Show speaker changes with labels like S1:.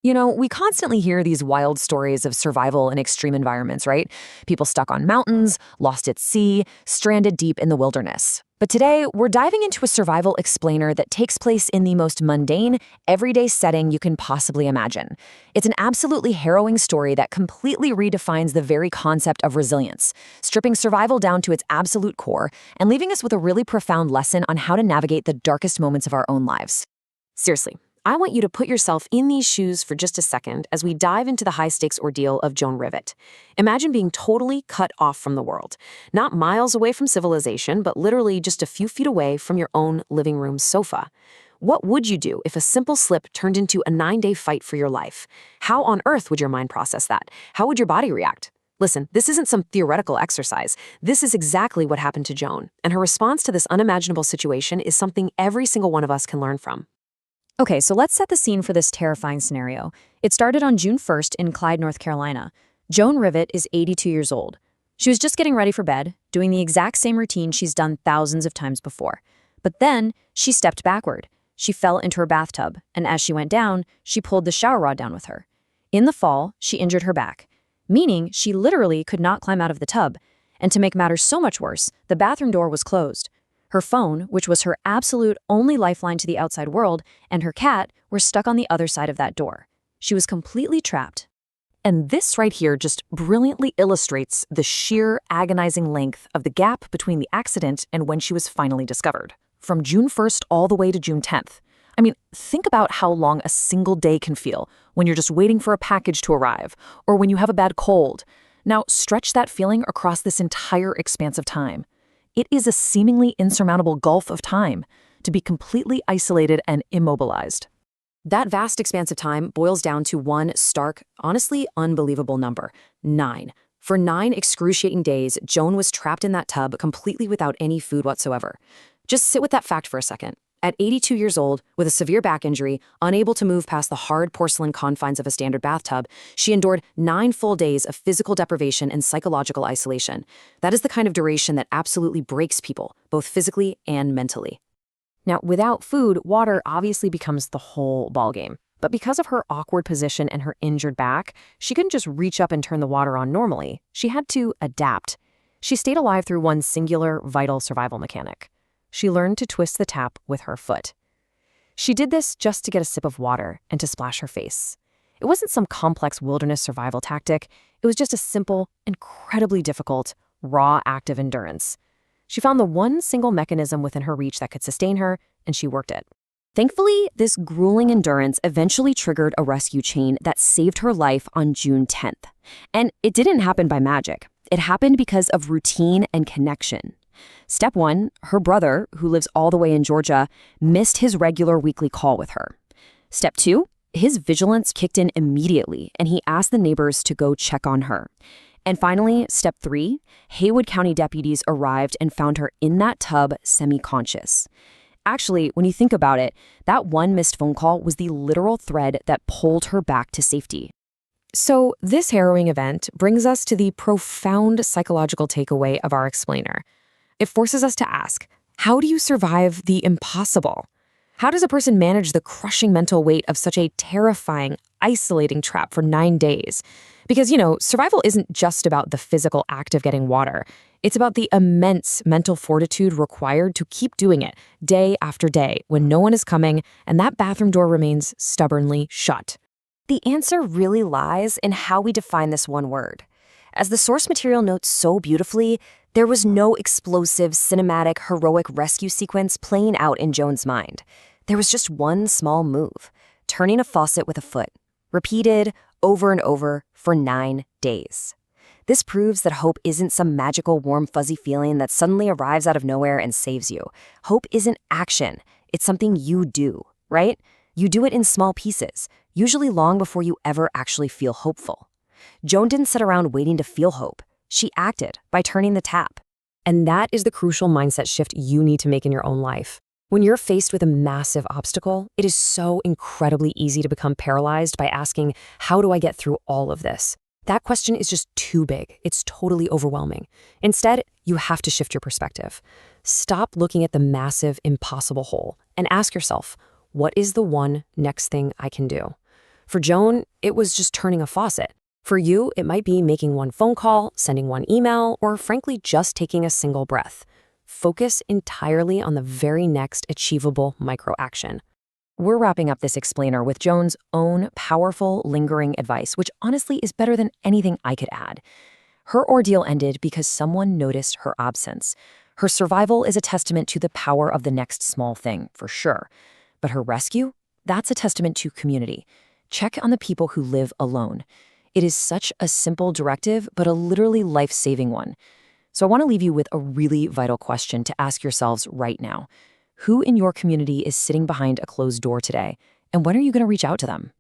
S1: We constantly hear these wild stories of survival in extreme environments, right? People stuck on mountains, lost at sea, stranded deep in the wilderness. But today, we're diving into a survival explainer that takes place in the most mundane, everyday setting you can possibly imagine. It's an absolutely harrowing story that completely redefines the very concept of resilience, stripping survival down to its absolute core and leaving us with a really profound lesson on how to navigate the darkest moments of our own lives. Seriously, I want you to put yourself in these shoes for just a second as we dive into the high-stakes ordeal of Joan Rivet. Imagine being totally cut off from the world, not miles away from civilization, but literally just a few feet away from your own living room sofa. What would you do if a simple slip turned into a 9-day fight for your life? How on earth would your mind process that? How would your body react? Listen, this isn't some theoretical exercise. This is exactly what happened to Joan, and her response to this unimaginable situation is something every single one of us can learn from.
S2: Okay, so let's set the scene for this terrifying scenario. It started on June 1st in Clyde, North Carolina. Joan Rivet is 82 years old. She was just getting ready for bed, doing the exact same routine she's done thousands of times before. But then, she stepped backward. She fell into her bathtub, and as she went down, she pulled the shower rod down with her. In the fall, she injured her back, meaning she literally could not climb out of the tub. And to make matters so much worse, the bathroom door was closed. Her phone, which was her absolute only lifeline to the outside world, and her cat were stuck on the other side of that door. She was completely trapped.
S1: And this right here just brilliantly illustrates the sheer agonizing length of the gap between the accident and when she was finally discovered. From June 1st all the way to June 10th. I mean, think about how long a single day can feel when you're just waiting for a package to arrive, or when you have a bad cold. Now, stretch that feeling across this entire expanse of time. It is a seemingly insurmountable gulf of time to be completely isolated and immobilized. That vast expanse of time boils down to one stark, honestly unbelievable number: 9. For 9 excruciating days, Joan was trapped in that tub completely without any food whatsoever. Just sit with that fact for a second. At 82 years old, with a severe back injury, unable to move past the hard porcelain confines of a standard bathtub, she endured 9 full days of physical deprivation and psychological isolation. That is the kind of duration that absolutely breaks people, both physically and mentally. Now, without food, water obviously becomes the whole ballgame. But because of her awkward position and her injured back, she couldn't just reach up and turn the water on normally. She had to adapt. She stayed alive through one singular, vital survival mechanic. She learned to twist the tap with her foot. She did this just to get a sip of water and to splash her face. It wasn't some complex wilderness survival tactic. It was just a simple, incredibly difficult, raw act of endurance. She found the one single mechanism within her reach that could sustain her, and she worked it. Thankfully, this grueling endurance eventually triggered a rescue chain that saved her life on June 10th. And it didn't happen by magic. It happened because of routine and connection. Step 1, her brother, who lives all the way in Georgia, missed his regular weekly call with her. Step 2, his vigilance kicked in immediately, and he asked the neighbors to go check on her. And finally, step 3, Haywood County deputies arrived and found her in that tub semi-conscious. Actually, when you think about it, that one missed phone call was the literal thread that pulled her back to safety. So this harrowing event brings us to the profound psychological takeaway of our explainer. It forces us to ask, how do you survive the impossible? How does a person manage the crushing mental weight of such a terrifying, isolating trap for 9 days? Because, survival isn't just about the physical act of getting water. It's about the immense mental fortitude required to keep doing it day after day when no one is coming and that bathroom door remains stubbornly shut. The answer really lies in how we define this one word. As the source material notes so beautifully, there was no explosive, cinematic, heroic rescue sequence playing out in Joan's mind. There was just one small move, turning a faucet with a foot, repeated over and over for 9 days. This proves that hope isn't some magical, warm, fuzzy feeling that suddenly arrives out of nowhere and saves you. Hope isn't action. It's something you do, right? You do it in small pieces, usually long before you ever actually feel hopeful. Joan didn't sit around waiting to feel hope. She acted by turning the tap. And that is the crucial mindset shift you need to make in your own life. When you're faced with a massive obstacle, it is so incredibly easy to become paralyzed by asking, how do I get through all of this? That question is just too big. It's totally overwhelming. Instead, you have to shift your perspective. Stop looking at the massive, impossible hole and ask yourself, what is the one next thing I can do?
S2: For Joan, it was just turning a faucet. For you, it might be making one phone call, sending one email, or frankly, just taking a single breath. Focus entirely on the very next achievable micro-action.
S1: We're wrapping up this explainer with Joan's own powerful, lingering advice, which honestly is better than anything I could add. Her ordeal ended because someone noticed her absence. Her survival is a testament to the power of the next small thing, for sure. But her rescue? That's a testament to community. Check on the people who live alone. It is such a simple directive, but a literally life-saving one. So I want to leave you with a really vital question to ask yourselves right now. Who in your community is sitting behind a closed door today? And when are you going to reach out to them?